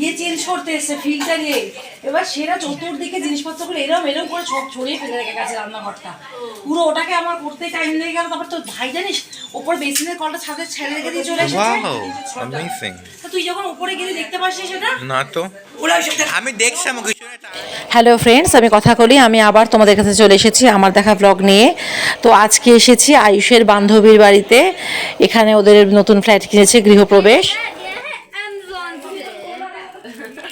ইয়ে চেঞ্জ করতে এসছে ফিল্ডটা নিয়ে। এবার সেরা চতুর্দিকে জিনিসপত্রগুলো এরম এরম করে সব ছড়িয়ে ফেলে রেখে গেছে রান্নাঘরটা পুরো। ওটাকে আমার করতে টাইম লেগে গেল। তারপর তো ভাই জানিস ওপর বেসিনের কলটা ছাদে ছেড়ে রেখে দিয়ে চলে এসেছে। তুই যখন উপরে গেলে দেখতে পাচ্ছিস সেটা না তো আমি দেখছিলাম। হ্যালো ফ্রেন্ডস, আমি কথা বলি, আমি আবার তোমাদের কাছে চলে এসেছি আমার দেখা ব্লগ নিয়ে। তো আজকে এসেছি আয়ুষের বান্ধবীর বাড়িতে। এখানে ওদের নতুন ফ্ল্যাট কিনেছে, গৃহপ্রবেশ।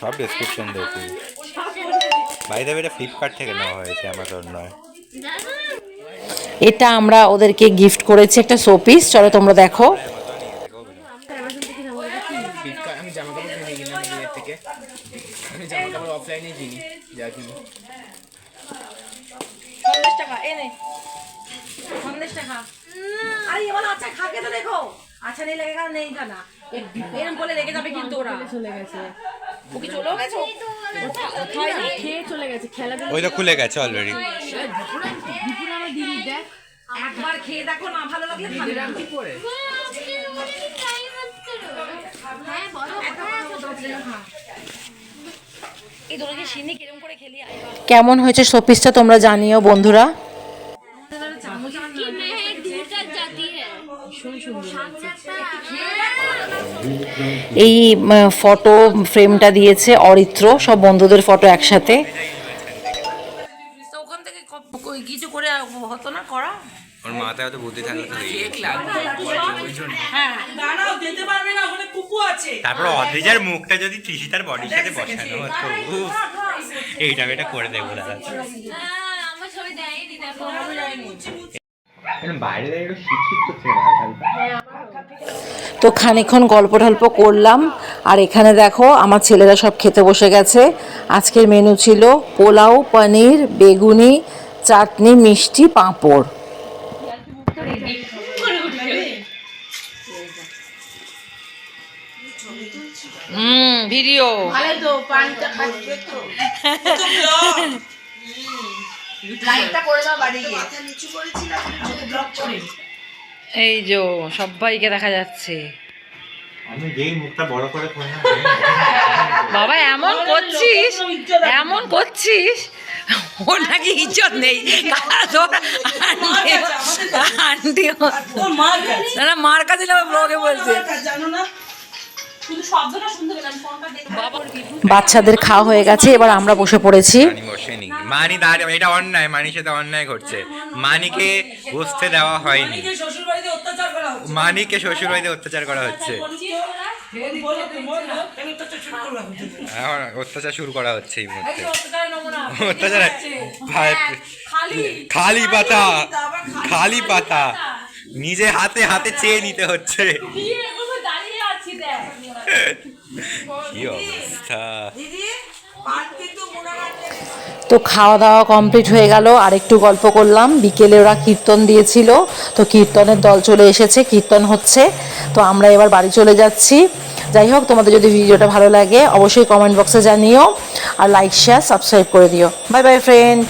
সব ডেসক্রিপশন দেখি। বাই দ্য ওয়ে এটা ফ্লিপকার্ট থেকে নেওয়া হয়েছে, অ্যামাজন নয়। এটা আমরা ওদেরকে গিফট করেছি, একটা শোপিস। চলো তোমরা দেখো। আমি জামা কাপড় কিনে কিনলাম বিয়ের থেকে। আমি জামা কাপড় অফলাইনে কিনি, যা কিনি। 50 টাকা এনে 50 টাকা। আরে এবার আচ্ছা খাকে তো দেখো। আচ্ছা নেই লাগেগা নেই খানা এরকম বলে রেখে যাবে কিন্তু ওরা চলে গেছে। ও কি চলে গেছে? খায়নি, খেয়ে চলে গেছে। খেলা ওই তো খুলে গেছে অলরেডি। দুপুরে আমার দিদি দেখ একবার খেয়ে দেখো, না ভালো লাগলে খাবে না। কি পরে এই দোলকে সিনি কিরকম করে খেলি। কেমন হয়েছে শোপিসটা তোমরা জানিও বন্ধুরা। এই ফটো ফ্রেমটা দিয়েছে অরিত্র, সব বন্ধুদের ফটো একসাথে। ওখান থেকে কিছু করে হতো না করা। ওর মাথায় হয়তো বুদ্ধি থাকলে তো হ্যাঁ দাঁড়াও যেতে পারবে না, ওখানে কুকু আছে। তারপর অদ্রিজার মুখটা যদি তৃষিতার বডির সাথে বসানো হতো, এইটা এটা করে দেবো দাদা। বাইরে দাঁড়িয়ে শিক্ষিত করছে। তো খানিকক্ষণ গল্প টল্প করলাম। আর এখানে দেখো আমার ছেলেরা সব খেতে বসে গেছে। আজকের মেনু ছিল পোলাও, পনির, বেগুনি, চাটনি, মিষ্টি, পাঁপড়। ভিডিও ভালো তো পানিটা খাচ্ছে তো লাইটটা করে দাও বাড়ি গিয়ে। মাথা নিচু করেছিলাম ব্লক করে। এই যে সবাইকে দেখা যাচ্ছে। আমি যেই মুখটা বড় করে করলাম, বাবা এমন করছিস, এমন করছিস, ওর নাকি ইজ্জত নেই। আন্টি না মার কাছে ব্লগে বলছে। বাচ্চাদের খাওয়া হয়ে গেছে, এবার আমরা বসে পড়েছি। মানি দাঁড়িয়ে, এটা অন্যায়, মানির সাথে অন্যায় ঘটছে। মানিকে বসতে দেওয়া হয়নি, মানিকে শ্বশুর বাড়িতে অত্যাচার করা হচ্ছে। এখন অত্যাচার শুরু করা হচ্ছে এই মুহূর্তে। অত্যাচার খালি পাতা, খালি পাতা নিজে হাতে হাতে চেয়ে নিতে হচ্ছে। কি অবস্থা। তো খাওয়া দাওয়া কমপ্লিট হয়ে গেল, আর একটু গল্প করলাম। বিকেলে ওরা কীর্তন দিয়েছিল, তো কীর্তনের দল চলে এসেছে, কীর্তন হচ্ছে। তো আমরা এবার বাড়ি চলে যাচ্ছি। যাই হোক, তোমাদের যদি ভিডিওটা ভালো লাগে অবশ্যই কমেন্ট বক্সে জানিও, আর লাইক, শেয়ার, সাবস্ক্রাইব করে দিও। Bye bye friend.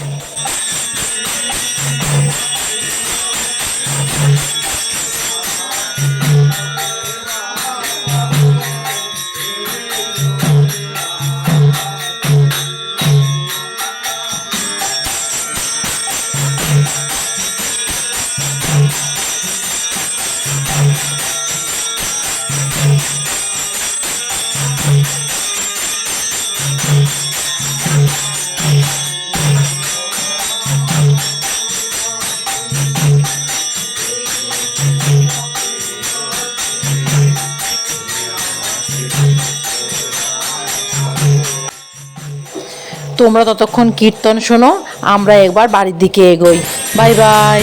তোমরা ততক্ষণ কীর্তন শোনো, আমরা একবার বাড়ির দিকে এগোই। Bye bye.